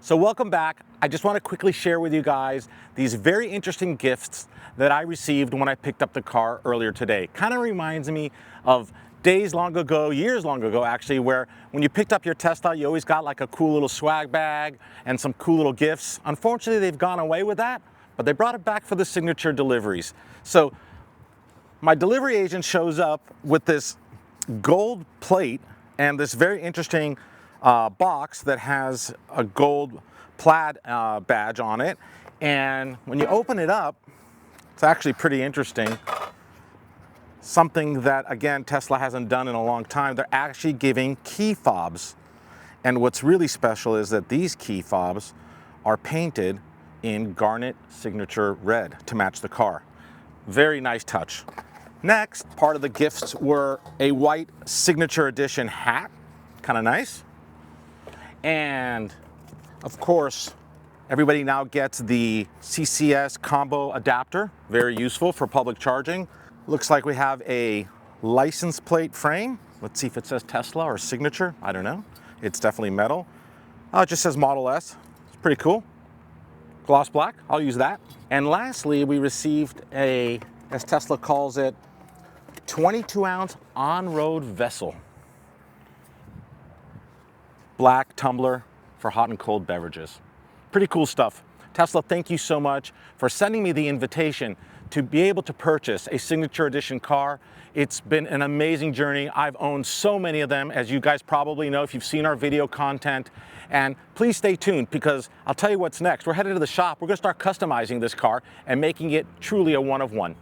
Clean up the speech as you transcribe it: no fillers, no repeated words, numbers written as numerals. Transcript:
So welcome back. I just want to quickly share with you guys these very interesting gifts that I received when I picked up the car earlier today. Kind of reminds me of days long ago, years long ago actually, where when you picked up your Tesla, you always got like a cool little swag bag and some cool little gifts. Unfortunately, they've gone away with that, but they brought it back for the signature deliveries. So my delivery agent shows up with this gold plate and this very interesting box that has a gold plaid badge on it. And when you open it up, it's actually pretty interesting. Something that, again, Tesla hasn't done in a long time. They're actually giving key fobs. And what's really special is that these key fobs are painted in garnet signature red to match the car. Very nice touch. Next, part of the gifts were a white signature edition hat, kind of nice. And of course, everybody now gets the CCS combo adapter, very useful for public charging. Looks like we have a license plate frame. Let's see if it says Tesla or signature, I don't know. It's definitely metal. Oh, it just says Model S, it's pretty cool. Gloss black, I'll use that. And lastly, we received a, as Tesla calls it, 22-ounce on-road vessel. Black tumbler for hot and cold beverages. Pretty cool stuff. Tesla, thank you so much for sending me the invitation to be able to purchase a signature edition car. It's been an amazing journey. I've owned so many of them, as you guys probably know if you've seen our video content. And please stay tuned, because I'll tell you what's next. We're headed to the shop. We're gonna start customizing this car and making it truly a one of one.